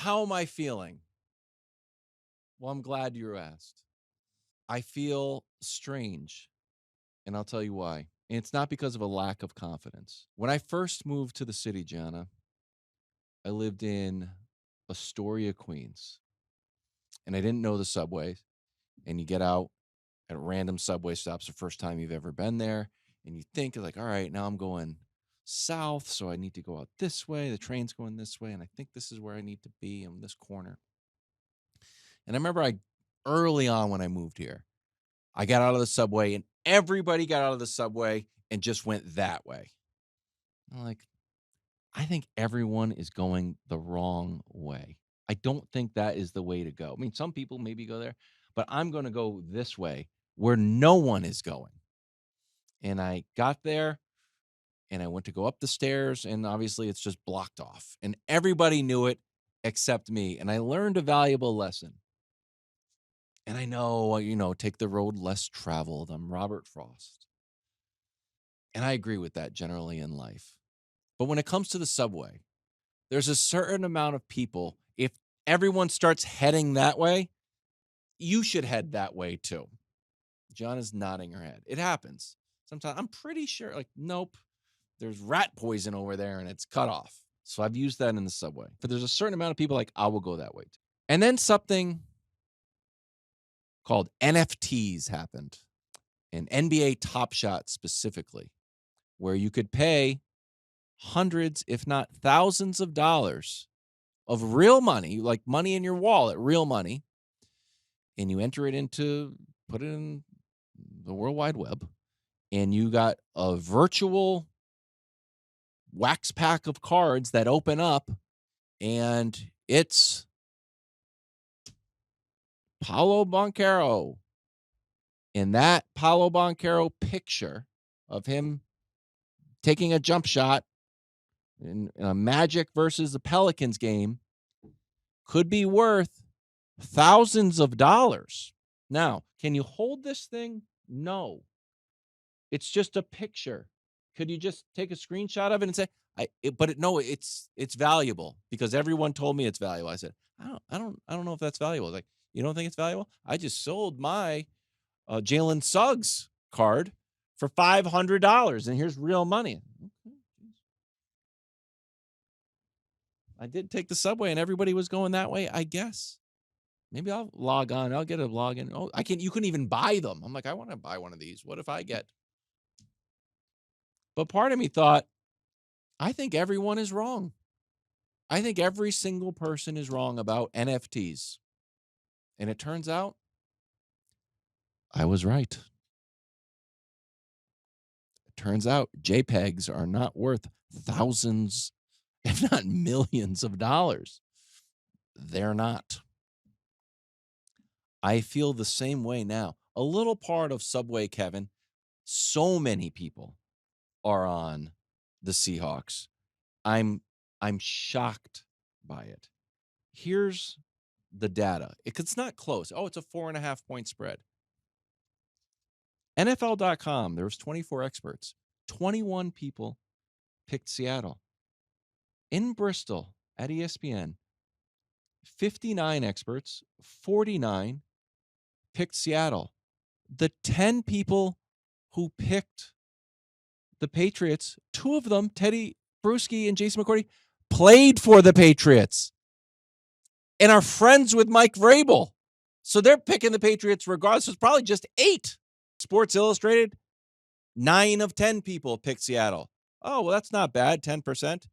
How am I feeling? Well, I'm glad you asked. I feel strange, and I'll tell you why. And it's not because of a lack of confidence. When I first moved to the city, Gianna, I lived in Astoria, Queens, and I didn't know the subway. And you get out at random subway stops the first time you've ever been there, and you think like, all right, now I'm going south, so I need to go out this way. The train's going this way, and I think this is where I need to be in this corner. And I remember early on when I moved here, I got out of the subway and everybody got out of the subway and just went that way. I'm like, I think everyone is going the wrong way. I don't think that is the way to go. I mean, some people maybe go there, but I'm going to go this way where no one is going. And I got there and I went to go up the stairs, and obviously it's just blocked off. And everybody knew it except me. And I learned a valuable lesson. And I know, take the road less traveled. I'm Robert Frost. And I agree with that generally in life. But when it comes to the subway, there's a certain amount of people. If everyone starts heading that way, you should head that way too. John is nodding her head. It happens. Sometimes I'm pretty sure, like, nope, there's rat poison over there and it's cut off. So I've used that in the subway. But there's a certain amount of people like, I will go that way too. And then something called NFTs happened, and NBA Top Shot specifically, where you could pay hundreds, if not thousands of dollars of real money, like money in your wallet, real money, and you put it in the World Wide Web, and you got a virtual wax pack of cards that open up, and it's Paolo Banchero. And that Paolo Banchero picture of him taking a jump shot in a Magic versus the Pelicans game could be worth thousands of dollars. Now, can you hold this thing? No. It's just a picture. Could you just take a screenshot of it and say, it's valuable because everyone told me it's valuable. I said, I don't know if that's valuable. Like, you don't think it's valuable? I just sold my Jalen Suggs card for $500, and here's real money. Okay. I did take the subway, and everybody was going that way, I guess. Maybe I'll log on. I'll get a login. Oh, you couldn't even buy them. I'm like, I want to buy one of these. What if I get? But part of me thought, I think everyone is wrong. I think every single person is wrong about NFTs. And it turns out I was right. It turns out JPEGs are not worth thousands, if not millions of dollars. They're not. I feel the same way now. A little part of Subway, Kevin, so many people are on the Seahawks. I'm shocked by it. Here's the data. It's not close. Oh, it's a 4.5-point spread. NFL.com, there was 24 experts. 21 people picked Seattle. In Bristol at ESPN, 59 experts, 49 picked Seattle. The 10 people who picked the Patriots, 2 of them, Teddy Bruschi and Jason McCourty, played for the Patriots and are friends with Mike Vrabel. So they're picking the Patriots regardless. So it's probably just 8. Sports Illustrated, 9 of 10 people picked Seattle. Oh, well, that's not bad, 10%.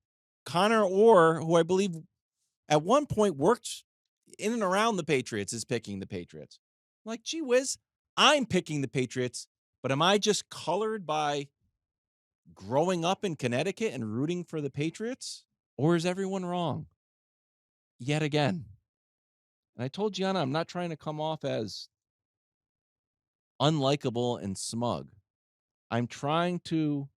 Connor Orr, who I believe at one point worked in and around the Patriots, is picking the Patriots. I'm like, gee whiz, I'm picking the Patriots, but am I just colored by growing up in Connecticut and rooting for the Patriots? Or is everyone wrong? Yet again. And I told Gianna, I'm not trying to come off as unlikable and smug. I'm trying to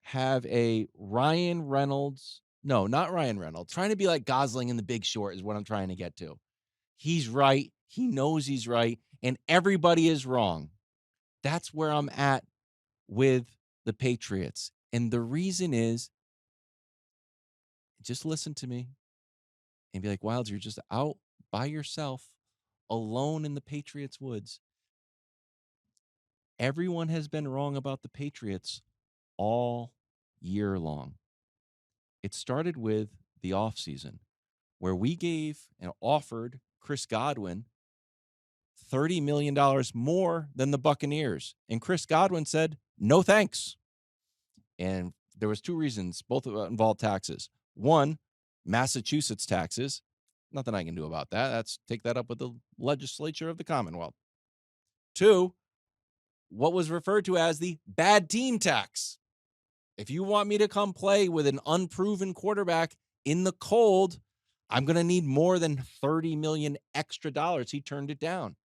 have a Ryan Reynolds. No, not Ryan Reynolds. Trying to be like Gosling in The Big Short is what I'm trying to get to. He's right. He knows he's right. And everybody is wrong. That's where I'm at with the Patriots. And the reason is, just listen to me. and be like, Wilds, you're just out by yourself, alone in the Patriots' woods. Everyone has been wrong about the Patriots all year long. It started with the offseason, where we gave and offered Chris Godwin $30 million more than the Buccaneers. And Chris Godwin said, no thanks. And there was two reasons, both involved taxes. One, Massachusetts taxes. Nothing I can do about that. That's take that up with the legislature of the Commonwealth. Two, what was referred to as the bad team tax. If you want me to come play with an unproven quarterback in the cold, I'm going to need more than $30 million extra dollars. He turned it down.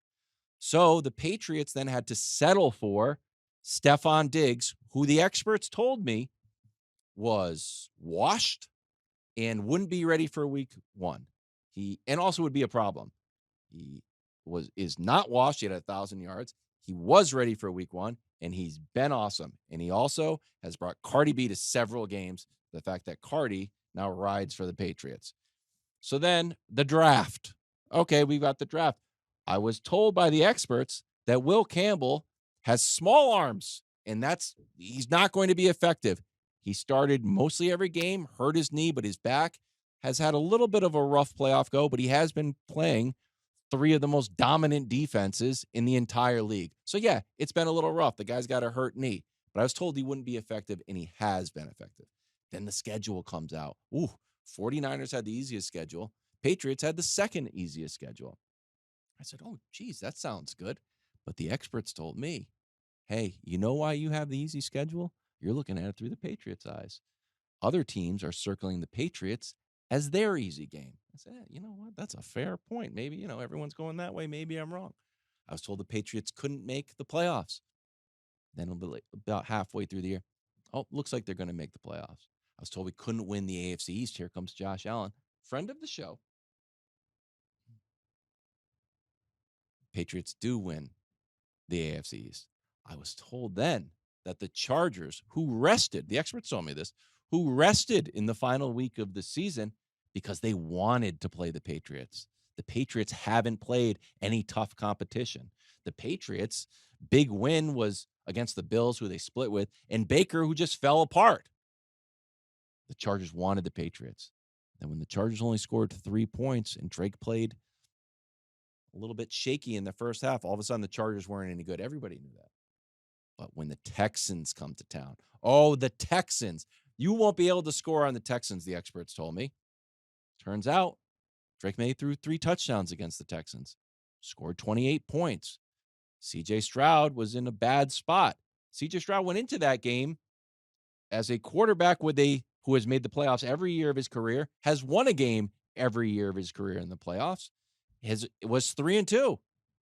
So the Patriots then had to settle for Stephon Diggs, who the experts told me was washed and wouldn't be ready for week one. And also would be a problem. He is not washed. He had 1,000 yards. He was ready for week one, and he's been awesome. And he also has brought Cardi B to several games. The fact that Cardi now rides for the Patriots. So then the draft. Okay, we've got the draft. I was told by the experts that Will Campbell has small arms, and he's not going to be effective. He started mostly every game, hurt his knee, but his back has had a little bit of a rough playoff go, but he has been playing three of the most dominant defenses in the entire league. So, yeah, it's been a little rough. The guy's got a hurt knee, but I was told he wouldn't be effective, and he has been effective. Then the schedule comes out. 49ers had the easiest schedule. Patriots had the second easiest schedule. I said, oh, geez, that sounds good. But the experts told me, hey, you know why you have the easy schedule? You're looking at it through the Patriots' eyes. Other teams are circling the Patriots as their easy game. I said, you know what? That's a fair point. Maybe, everyone's going that way. Maybe I'm wrong. I was told the Patriots couldn't make the playoffs. Then about halfway through the year, looks like they're going to make the playoffs. I was told we couldn't win the AFC East. Here comes Josh Allen, friend of the show. Patriots do win the AFC East. I was told then that the Chargers, who rested, the experts told me this, who rested in the final week of the season because they wanted to play the Patriots. The Patriots haven't played any tough competition. The Patriots' big win was against the Bills, who they split with, and Baker, who just fell apart. The Chargers wanted the Patriots. And when the Chargers only scored 3 points and Drake played a little bit shaky in the first half, all of a sudden the Chargers weren't any good. Everybody knew that. But when the Texans come to town, the Texans, you won't be able to score on the Texans, the experts told me. Turns out, Drake May threw 3 touchdowns against the Texans, scored 28 points. C.J. Stroud was in a bad spot. C.J. Stroud went into that game as a quarterback who has made the playoffs every year of his career, has won a game every year of his career in the playoffs. It was 3-2.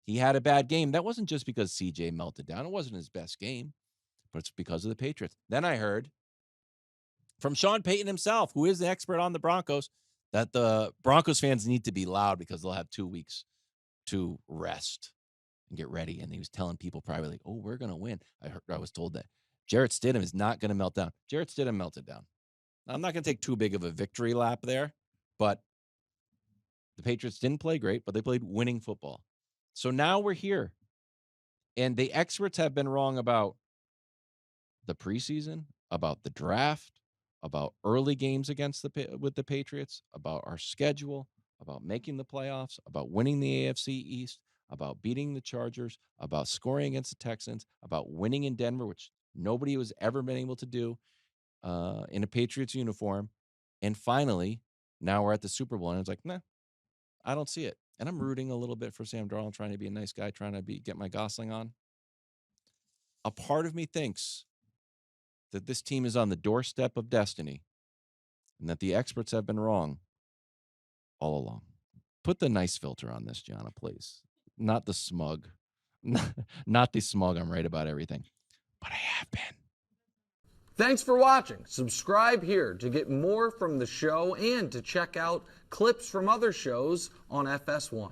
He had a bad game. That wasn't just because CJ melted down. It wasn't his best game, but it's because of the Patriots. Then I heard from Sean Payton himself, who is the expert on the Broncos, that the Broncos fans need to be loud because they'll have 2 weeks to rest and get ready. And he was telling people privately, we're going to win. I was told that Jarrett Stidham is not going to melt down. Jarrett Stidham melted down. I'm not going to take too big of a victory lap there, but the Patriots didn't play great, but they played winning football. So now we're here. And the experts have been wrong about the preseason, about the draft, about early games with the Patriots, about our schedule, about making the playoffs, about winning the AFC East, about beating the Chargers, about scoring against the Texans, about winning in Denver, which nobody has ever been able to do in a Patriots uniform. And finally, now we're at the Super Bowl, and it's like, nah, I don't see it. And I'm rooting a little bit for Sam Darnold, trying to be a nice guy, trying to get my Gosling on. A part of me thinks that this team is on the doorstep of destiny and that the experts have been wrong all along. Put the nice filter on this, Gianna, please. Not the smug. Not the smug. I'm right about everything. But I have been. Thanks for watching. Subscribe here to get more from the show and to check out clips from other shows on FS1.